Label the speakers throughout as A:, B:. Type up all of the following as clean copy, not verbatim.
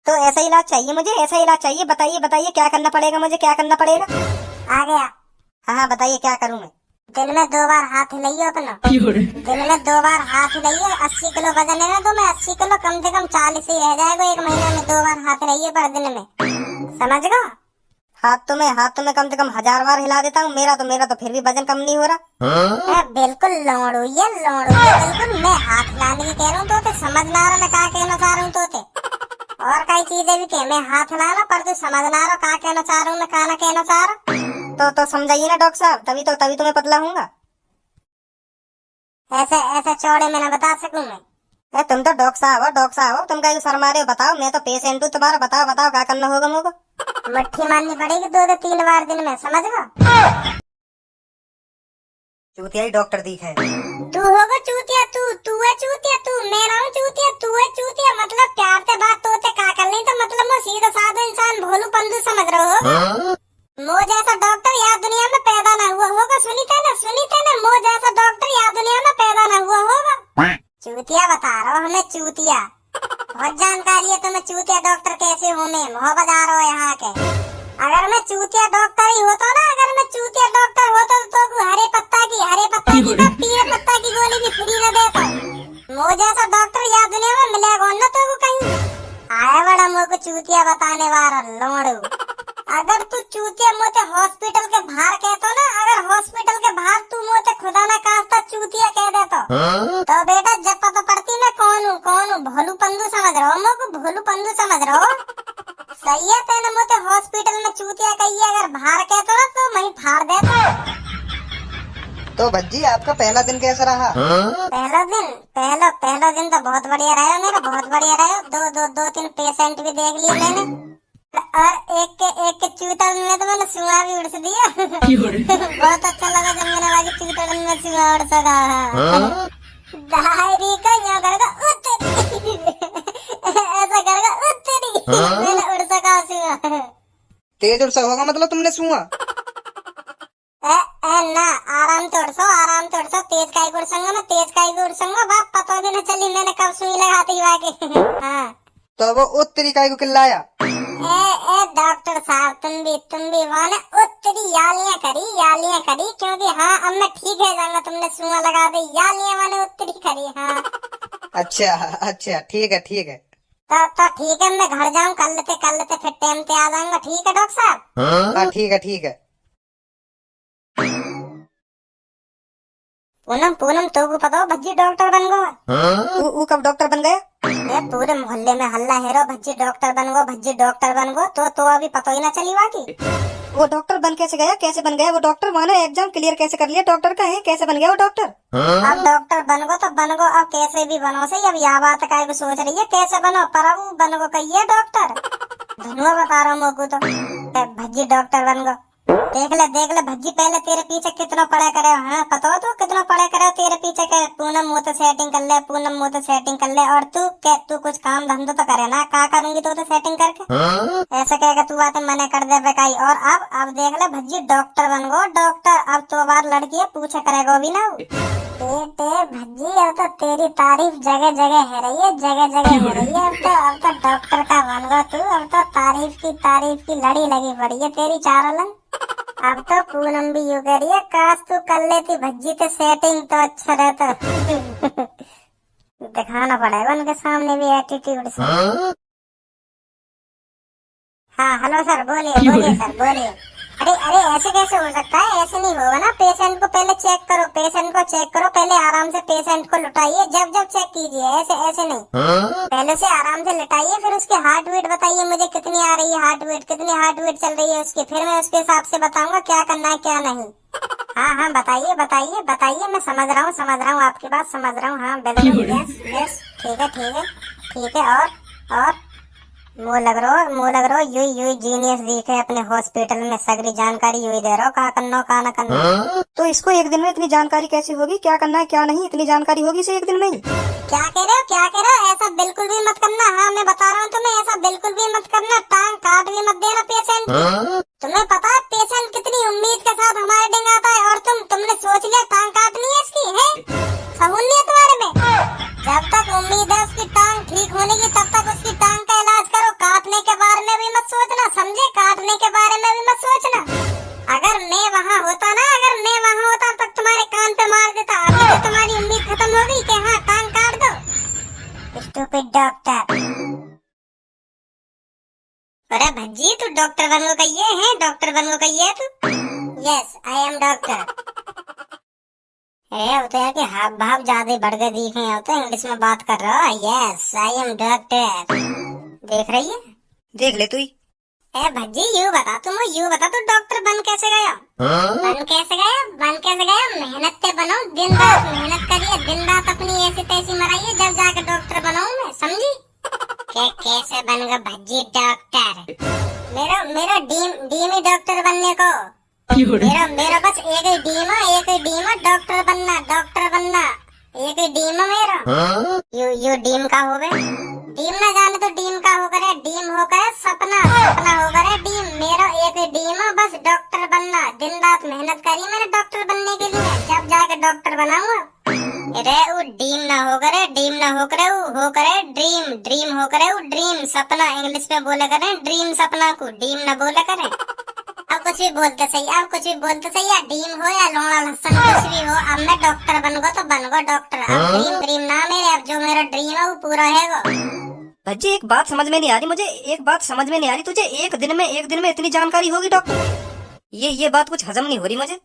A: तो ऐसा इलाज चाहिए मुझे, ऐसा इलाज चाहिए। बताइए बताइए क्या करना पड़ेगा मुझे, क्या करना पड़ेगा?
B: आ गया।
A: हाँ हाँ बताइए क्या करूँ मैं?
B: दिन में 2 बार हाथ हिलाइए अपना। दिन में 2 बार हाथ हिलाइए। 80 किलो वजन है ना, तो मैं 80 किलो कम से कम 40 ही रह जाएगा। 1 महीने में 2 बार हाथ हिलाइए पर दिन में, समझ गए?
A: हाथ तो मैं कम से कम 1000 बार हिला देता हूँ। मेरा तो फिर भी वजन कम नहीं हो रहा।
B: बिल्कुल लोड़ू ये बिल्कुल। मैं हाथ हिलाने की कह रहा हूँ तो समझ ना रहा मैं क्या कहना चाह रहा हूँ तो और कई चीजें भी कह मैं हाथ हिलाना, पर तू समझ ना रहा क्या कहना चाह रहा हूँ मैं, क्या ना कहना चाह रहा।
A: तो समझाइए ना डॉक्टर साहब, तभी तो मैं पतला हूँगा।
B: ऐसे ऐसे चौड़े में ना बता सकूं मैं।
A: तुम तो डॉक्टर साहब हो, तुम कहीं शर्मा रहे हो? बताओ, मैं तो पेशेंट हूँ तुम्हारा। बताओ बताओ क्या करना होगा मुझको?
B: मुट्ठी मारनी पड़ेगी 2 से 3 बार दिन में, समझ गए?
A: चूतिया ही डॉक्टर दिख है।
B: तू होगा चूतिया, तू है चूतिया, तू मैं ना हूँ चूतिया, तू है चूतिया। मतलब प्यार से बात तो होते का कर नहीं, तो मतलब मैं सीधा साधा इंसान भोलू पंदू समझ रहे हो। मो जैसा डॉक्टर यहाँ दुनिया में पैदा ना हुआ होगा। सुनी थे ना, मो जैसा डॉक्टर यहाँ दुनिया में पैदा ना हुआ होगा। चूतिया बता रहा हूँ हमें, चूतिया। बहुत जानकारी है तुम्हें चूतिया डॉक्टर कैसे हूँ मैं, मोह बजा रहा हो यहाँ के। अगर मैं चूतिया डॉक्टर ही होता ना, अगर मैं चूतिया डॉक्टर होता तो हरे पत्ता की पीले पत्ता की गोली भी फ्री न देता। मो जैसा डॉक्टर यहाँ दुनिया में मिलेगा न तो कहीं। आया बड़ा मुँह को चूतिया बताने वाला लोड़ू। अगर तू चूतिया मोते हॉस्पिटल के बाहर कहतो ना, अगर हॉस्पिटल के बाहर तू मोते खुदा ना खास्ता चूतिया कह देतो, तो बेटा जब पता पड़ती मैं कौन हूँ। भोलू पंदू समझ रहा हो मुझको, भोलू पंदू समझ रहा हो। सही है, तेने मोते हॉस्पिटल में चूतिया कही, अगर बाहर कहतो ना तो वहीं फाड़ देतो।
A: तो भज्जी आपका पहला दिन कैसा रहा?
B: पहला दिन तो बहुत बढ़िया रहा मेरा, बहुत बढ़िया रहा। 2-3 पेशेंट भी देख लिए मैंने, और एक के चूतड़ में तो मैंने सुआ भी उड़ दिया। बहुत अच्छा लगा जब मैंने वाली चूतड़ में सुआ उड़ सका। दायरी का यहाँ करेगा उत्तरी, ऐसा करेगा उत्तरी, मैंने उड़ सका सुआ।
A: तेज उड़ होगा मतलब तुमने सुआ?
B: ना आराम तोड़ सो तेज काई उड़ संगा, मैं तेज काई उड़ संगा। बाप पता भी न चली मैंने कब सुई लगाती वाके। हाँ
A: तो वो उत्तरी काय को किल्लाया?
B: ए डॉक्टर साहब तुम भी वहाँ ना उत्तरी यालियाँ करी, क्योंकि हाँ अब मैं ठीक है जाऊंगा। तुमने सुआ लगा दी, यालियाँ मैंने उत्तरी करी। हाँ
A: अच्छा ठीक है।
B: तो ठीक है, मैं घर जाऊँ कल लेते फिर टाइम पे आ जाऊंगा। ठीक है डॉक्टर साहब?
A: हाँ ठीक है।
B: पूनम तो को पता हो भज्जी डॉक्टर बन गो।
A: वो कब डॉक्टर बन गया?
B: पूरे मोहल्ले में हल्ला है रो, भज्जी डॉक्टर बन गो। तो अभी पता ही ना चली बाकी।
A: वो डॉक्टर बन कैसे गया वो डॉक्टर? माना एग्जाम क्लियर कैसे कर लिया डॉक्टर का है? कैसे बन गया वो डॉक्टर?
B: अब डॉक्टर बन गो तो बन गो, अब कैसे भी बनो सही। अब यह बात का सोच रही है कैसे बनो, पर अब बन गो कही डॉक्टर। धनुआ बता रहा हूँ मोकू तो भज्जी डॉक्टर बन गो। देख ले भज्जी, पहले तेरे पीछे कितना पढ़ा करे। हाँ पता हो तो कितना पढ़ा करे तेरे पीछे के। पूनम मुँह तो सेटिंग कर ले, और तू कुछ काम धंधो तो करे ना। क्या करूंगी तो सेटिंग करके ऐसा कहेगा तू बातें मना कर दे बेकाई। और अब देख ले भज्जी डॉक्टर बन गो, डॉक्टर। अब तो बार लड़की है पूछे करेगा भी ना बेटे भज्जी। अब तो तेरी तारीफ जगह जगह है रही है, अब तो डॉक्टर का बन गो तू। अब तो तारीफ की लड़ी लगी पड़ी है तेरी चारों लंग। अब तो पूनम भी यू कह रही है काश तू कर लेती भज्जी तो सेटिंग तो अच्छा रहता। दिखाना पड़ेगा उनके सामने भी एटीट्यूड से। हाँ हेलो सर, बोलिए सर। अरे ऐसे कैसे हो सकता है? ऐसे नहीं होगा ना। पेशेंट को पहले चेक करो, पहले आराम से पेशेंट को लुटाइए, जब चेक कीजिए। ऐसे नहीं, पहले से आराम से लुटाइए, फिर उसकी हार्ट बीट बताइए मुझे कितनी आ रही है, कितनी हार्ट बीट चल रही है उसकी। फिर मैं उसके हिसाब से बताऊंगा क्या करना है क्या नहीं। हाँ बताइए, मैं समझ रहा हूँ आपकी बात समझ रहा हूँ। हाँ बिल्कुल, यस ठीक है। और मुँह लग रहा यू जीनियस दिखे अपने हॉस्पिटल में, सगरी जानकारी यू दे रहा हो का करना का ना करना।
A: तो इसको एक दिन में इतनी जानकारी कैसे होगी? क्या करना है क्या नहीं, इतनी जानकारी होगी इसे एक दिन में ही?
B: क्या कह रहे हो? ऐसा बिल्कुल भी मत करना। हाँ मैं बता रहा हूँ तुम्हें, ऐसा बिल्कुल भी मत करना। टांग काट भी मत देना पेशेंट। तुम्हें पता है पेशेंट कितनी उम्मीद के साथ हमारे डिंग आता है, और तुमने सोच लिया टांग काटनी है इसकी है? सहूल नहीं है तुम्हारे में? जब तक उम्मीद है उसकी टांग ठीक होने की, तब तक उसकी टांग का इलाज करो। काट अरे भज्जी तू डॉक्टर बनने का ये है, डॉक्टर बनने का ये तू? Yes I am doctor. होते हैं कि हाव भाव ज्यादा बढ़ गए दिखे, होते इंग्लिश में बात कर रहा है। Yes I am doctor. देख रही है?
C: देख ले तू ही।
B: भज्जी यू बता, तू डॉक्टर बन कैसे गया? बन कैसे गया? मेहनत से बनो, दिन रात मेहनत करिए, दिन रात अपनी ऐसी तैसी मराइए, जब जाकर डॉक्टर बनाऊं मैं, समझी? कैसे बन गया भज्जी डॉक्टर? मेरा ड्रीम ही डॉक्टर बनने को। मेरा बस एक ही ड्रीम है, डॉक्टर बनना, एक ही ड्रीम है मेरा। यू ड्रीम का हो गए? ड्रीम ना जाने तो ड्रीम का हो करे, ड्रीम हो करे सपना हो करे ड्रीम। मेरा एक ही ड्रीम है, बस डॉक्टर बनना। दिन रात मेहनत करी मैंने डॉक्टर बनने के लिए, जब जाके डॉक्टर बनाऊंगा। अरे वो ड्रीम ना हो करे, हो करे ड्रीम हो करे, वो ड्रीम सपना इंग्लिश में बोले करे, ड्रीम सपना को ड्रीम ना बोले करे। अब कुछ भी बोलते सही, या ड्रीम हो या लोड़ा लहसन कुछ भी हो, अब मैं डॉक्टर बनगो तो बनगो डॉक्टर। अब ड्रीम ना मेरे, अब जो मेरा ड्रीम है वो पूरा है।
C: भज्जी एक बात समझ में नहीं आ रही मुझे, तुझे एक दिन में इतनी जानकारी होगी डॉक्टर? ये बात कुछ हजम नहीं हो रही मुझे।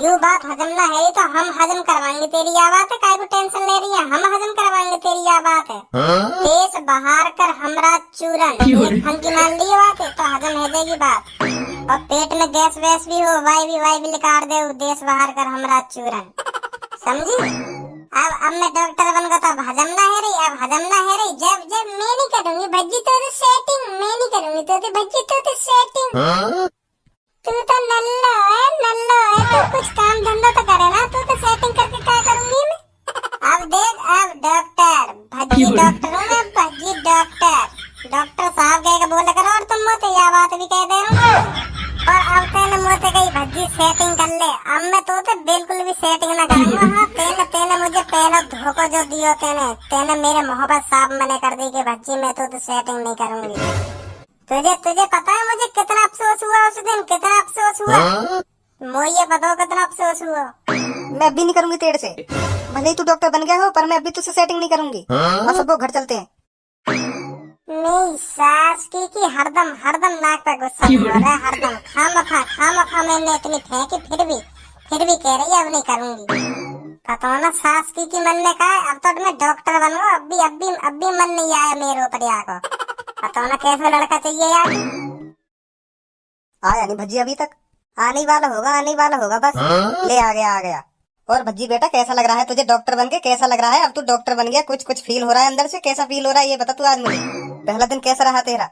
B: यू बात हजम ना है तो हम हजम करवाएंगे तेरी यह बात है, काय को टेंशन ले रही है? हम हजम करवाएंगे तेरी यह बात है। देश बहार कर हमरा चूरन, एक फंकी मान ली बात है तो हजम हो जाएगी बात। और पेट में गैस वैस भी हो, वाई भी निकाल दे, देश बहार कर हमरा चूरन, समझी? अब मैं डॉक्टर बन गया तो अब हजम ना है रही, जब मैं नहीं करूंगी भज्जी तो सेटिंग, मैं नहीं करूंगी तो भज्जी तो सेटिंग। तू तो नल्लो है, तू कुछ काम धंधा तो करे ना, तू तो सेटिंग करके क्या करूंगी मैं? अब देख, अब डॉक्टर भज्जी डॉक्टर हूँ मैं, भज्जी डॉक्टर साहब कह के बोले करो, और तुम मोते यह बात भी कह दे रहा हूँ। और अब तेने मोते कही भज्जी सेटिंग कर ले, अब मैं तो बिल्कुल भी सेटिंग ना करूंगा। हाँ तेने मुझे पहला धोखा जो दियो, तेने मेरे मोहब्बत साफ मने कर दी कि भज्जी मैं तो सेटिंग नहीं करूंगी। तुझे पता है मुझे कितना अफसोस हुआ उस दिन, कितना अफसोस हुआ? मुझे बताओ कितना अफसोस हुआ?
C: मैं अभी नहीं करूंगी तेरे से, भले ही तू डॉक्टर बन गया हो, पर मैं अभी तुझसे सेटिंग नहीं करूंगी। और सबको घर चलते हैं।
B: नहीं सास की हरदम नाक पे गुस्सा हो रहा है, हरदम खामखा मैंने इतनी फेंकी, फिर भी कह रही है अब नहीं करूंगी। पता ना सास की मन ने कहा अब तो मैं डॉक्टर बनूं, अब भी मन नहीं आया मेरे ऊपर यहाँ को। पता ना कैसा लड़का चाहिए यार?
C: आया नहीं भज्जी अभी तक, आने वाला होगा बस। ले आ गया। और भज्जी बेटा कैसा लग रहा है तुझे डॉक्टर बन के, कैसा लग रहा है? अब तू डॉक्टर बन गया, कुछ फील हो रहा है अंदर से? कैसा फील हो रहा है ये बता तू आज मुझे। पहला दिन कैसा रहा तेरा?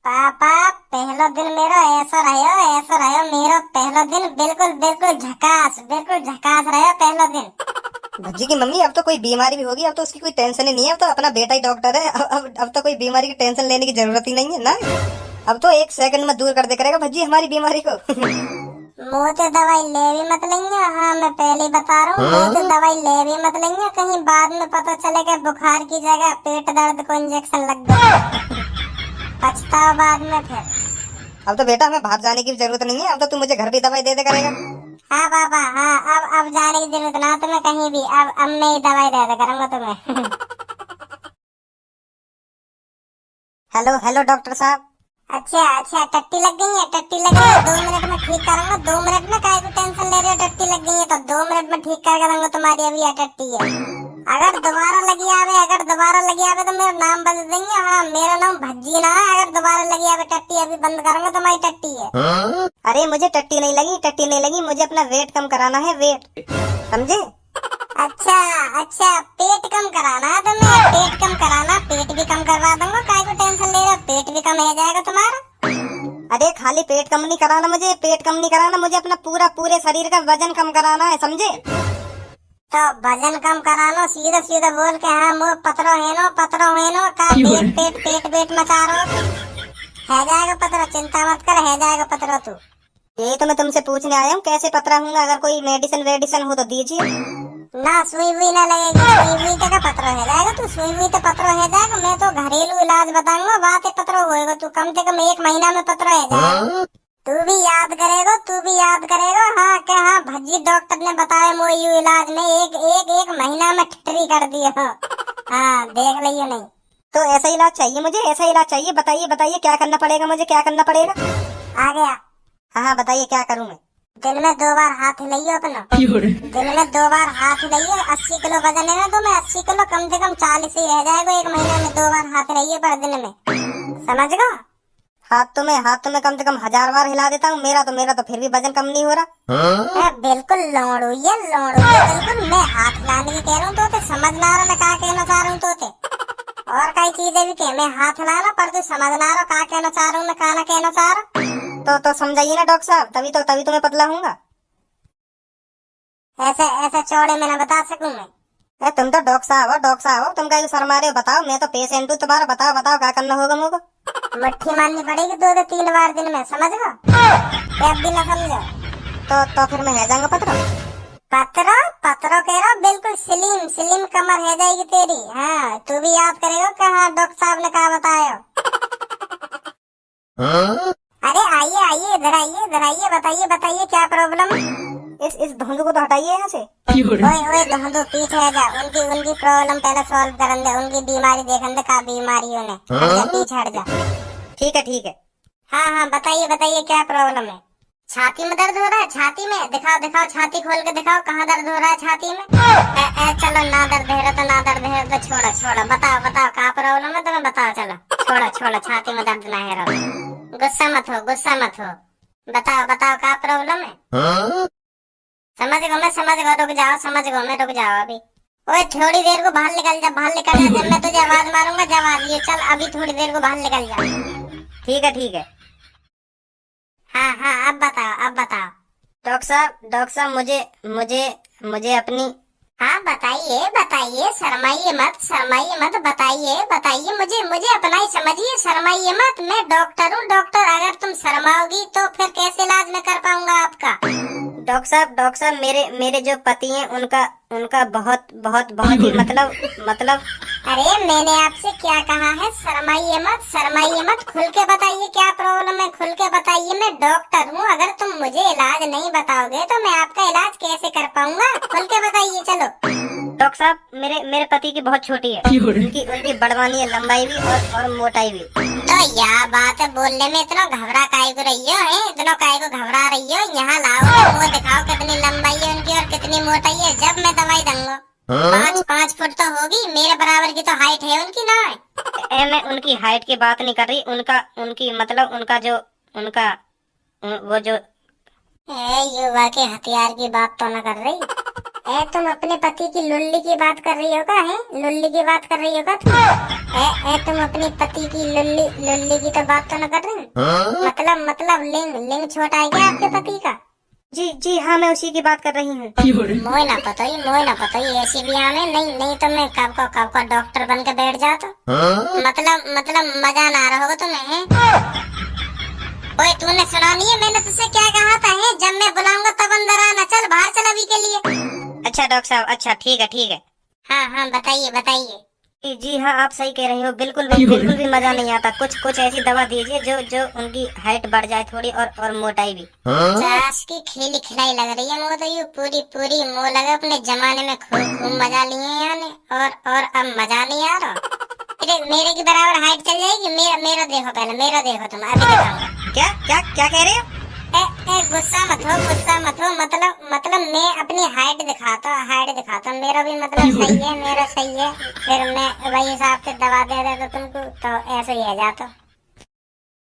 B: पापा पहला दिन मेरा ऐसा रहा मेरा पहला दिन बिल्कुल झकास रहा पहला दिन।
C: भज्जी की मम्मी अब तो कोई बीमारी भी होगी, अब तो उसकी कोई टेंशन ही नहीं है, अब तो अपना बेटा ही डॉक्टर है। अब तो कोई बीमारी की टेंशन लेने की जरूरत ही नहीं है ना। अब तो 1 सेकंड में दूर कर दे करेगा भज्जी हमारी बीमारी को।
B: मुझे दवाई ले भी मत लेंगे, हाँ मैं पहले बता रहा हूँ, मुझे दवाई ले भी मत लेंगे, कहीं बाद में पता चलेगा बुखार की जगह पेट दर्द को इंजेक्शन लग गया, पछतावा बाद में फिर।
C: अब तो बेटा हमें बाहर जाने की जरूरत नहीं है, अब तो तू मुझे घर भी दवाई दे करेगा।
B: हाँ पापा हाँ, अब जाने की जरूरत ना तुम्हें कहीं भी, अब मैं ही दवाई दे करूँगा तुम्हें।
C: हेलो डॉक्टर साहब।
B: अच्छा टट्टी लग गई है, 2 मिनट में ठीक करूंगा, 2 मिनट में काय को टेंशन ले रहे हो? टट्टी लग गई है तो 2 मिनट में ठीक कर दूंगा तुम्हारी अभी यह टट्टी है। अगर दोबारा लगी आवे तो मेरा नाम बदल देंगे, हाँ मेरा नाम भज्जी ना है। अगर दोबारा लगी आवे टट्टी अभी बंद करूंगा, तुम्हारी टट्टी है।
C: अरे मुझे टट्टी नहीं लगी, मुझे अपना वेट कम कराना है, वेट समझे?
B: अच्छा पेट कम कराना है तुम्हें, पेट कम कराना, पेट भी कम करवा दूंगा, काय को टेंशन ले रहे हो? पेट भी कम हो जाएगा तुम्हारा।
C: अरे खाली पेट कम नहीं कराना मुझे, अपना पूरे शरीर का वजन कम कराना है, समझे?
B: तो वजन कम करानो, सीधा बोल के हाँ मुँह पतरो है नो का पेट मचा रहा है जाएगा पतरा, चिंता मत कर, है जाएगा पतरा तू।
C: यही तो मैं तुमसे पूछने आया हूँ, कैसे पतरा हूँगा? अगर कोई मेडिसिन हो तो दीजिए
B: ना। सुई हुई ना लगेगी, सुई का पत्र है जाएगा तू, सुई हुई तो पत्र है जाएगा। मैं तो घरेलू इलाज बताऊंगा, बात पत्र होएगा तू, कम से कम 1 महीना में पत्र है जाएगा। तू भी याद करेगा हाँ क्या? हाँ भज्जी डॉक्टर ने बताया मोयू इलाज में एक महीना में ठिठरी कर दिया। हाँ देख लियो नहीं।
A: तो ऐसा इलाज चाहिए मुझे, ऐसा इलाज चाहिए। बताइए बताइए क्या करना पड़ेगा मुझे, क्या करना पड़ेगा?
B: आ गया।
A: हाँ हाँ बताइए क्या करूँ मैं?
B: दिन में 2 बार हाथ हिलाइए अपना। दिन में 2 बार हाथ हिलाइए। 80 किलो वजन है ना तो मैं 80 किलो कम से कम 40 ही रह जाएगा। 1 महीने में 2 बार हाथ हिलाइए पर दिन में, समझ गए?
A: हाथ तो मैं कम से कम 1000 बार हिला देता हूँ। मेरा तो फिर भी वजन कम नहीं हो रहा।
B: बिल्कुल लोड़ू ये बिल्कुल। मैं हाथ हिलाने की कह रहा हूँ तो समझ ना रहा मैं क्या कहना चाह रहा हूँ तो और कई चीजें भी कह मैं हाथ हिलाना पर तू समझ ना रहा क्या कहना चाह रहा हूँ मैं, क्या ना कहना चाह रहा।
A: तो समझाइए ना डॉक्टर साहब, तभी तो मैं पतला हूँगा।
B: ऐसे ऐसे चौड़े में ना बता सकूं मैं।
A: तुम तो डॉक्टर साहब हो, तुम क्या शर्मा रहे हो? बताओ, मैं तो पेशेंट हूँ तुम्हारा। बताओ क्या करना होगा मुझको?
B: मट्ठी मारनी पड़ेगी 2 से 3 बार दिन में, समझ गए? एक दिन ना समझो
A: तो फिर मैं है जाऊंगा पतरा।
B: पत्रो कह रहा बिल्कुल स्लिम कमर है जाएगी तेरी। हाँ तू भी याद करेगा कहा डॉक्टर साहब ने कहा बताया। अरे आइए इधर आइए बताइए क्या प्रॉब्लम है?
A: इस धुंध को तो हटाइए यहाँ से।
B: ओए धंधो पीछे है जा। उनकी प्रॉब्लम पहले सॉल्व करन दे। उनकी बीमारी देखन दे, का बीमारी उन्हें। पीछे हट जा।
A: ठीक है।
B: हाँ बताइए क्या प्रॉब्लम है? छाती में दर्द हो रहा है? छाती में दिखाओ छाती खोल के दिखाओ कहाँ दर्द हो रहा है छाती में। चलो ना दर्द है तो छोड़ो। बताओ क्या प्रॉब्लम है तुम्हें, बताओ। चलो छोड़ो छाती में दर्द ना है। गुस्सा मत हो। बताओ क्या प्रॉब्लम है? समझ गो रुक जाओ अभी। ओए थोड़ी देर को बाहर निकल जा। जब मैं तुझे आवाज मारूंगा जवाब ये। चल अभी थोड़ी देर को बाहर निकल जा।
A: ठीक है।
B: हाँ अब बताओ।
A: डॉक्टर साहब मुझे अपनी।
B: हाँ बताइए शर्माइए मत बताइए मुझे अपना ही समझिए। शर्माइए मत, मैं डॉक्टर हूँ। अगर तुम शर्माओगी तो फिर कैसे इलाज में कर पाऊंगा आपका?
A: डॉक्टर साहब मेरे जो पति हैं उनका बहुत ही मतलब।
B: अरे मैंने आपसे क्या कहा है? शर्माइए मत। खुल के बताइए क्या प्रॉब्लम है, खुल के बताइए। मैं डॉक्टर हूँ। अगर तुम मुझे इलाज नहीं बताओगे तो मैं आपका इलाज कैसे कर पाऊंगा? खुल के बताइए चलो।
A: डॉक्टर साहब मेरे पति की बहुत छोटी है। उनकी बढ़वानी है, लंबाई भी और मोटाई भी।
B: तो यह बात है, बोलने में इतना घबरा काहे को रही हो? इतना काहे को घबरा रही हो? यहाँ लाओ, वो दिखाओ कितनी लंबाई है उनकी और कितनी मोटाई है। जब मैं दवाई दूंगा 5 फुट तो होगी। मेरे बराबर की तो हाइट है उनकी ना।
A: मैं उनकी हाइट की बात नहीं कर रही। वो जो
B: युवा के हथियार की बात तो न कर रही। तुम अपने पति की लुल्ली की बात कर रही हो क्या? है लुल्ली की बात कर रही हो क्या तुम? तुम अपने पति की लुल्ली की तो बात तो न कर रही। मतलब लिंग छोटा है क्या आपके पति का?
A: जी हाँ, मैं उसी की बात कर रही हूँ।
B: मोय ना पता ही ऐसी भी हमें नहीं तो मैं कब को डॉक्टर बन के बैठ जाता। मतलब मजा ना आ रहा होगा तुम्हें। ओए तूने सुना नहीं है मैंने तुझसे क्या कहा था? है जब मैं बुलाऊंगा तब अंदर आना। चल बाहर चल अभी के लिए।
A: अच्छा डॉक्टर साहब, अच्छा ठीक है।
B: हाँ बताइए।
A: जी हाँ, आप सही कह रही हो। बिल्कुल भी मजा नहीं आता। कुछ ऐसी दवा दीजिए जो उनकी हाइट बढ़ जाए थोड़ी और मोटाई भी।
B: चाश की खेली खिलाई लग रही है मुझे तो। ये पूरी मुँह लगा। अपने जमाने में खूब मजा लिए यानी और अब मजा नहीं आ रहा। मेरे की बराबर हाइट चल जाएगी। मेरा देखो पहले, मेरा देखो तुम। अभी दिखाऊंगा।
A: क्या कह रहे हो?
B: गुस्सा मत हो। मतलब मैं अपनी हाइट दिखाता। मेरा भी मतलब सही है, मेरा सही है। फिर मैं वही हिसाब से दवा दे तो तुमको तो ऐसे ही है जाता।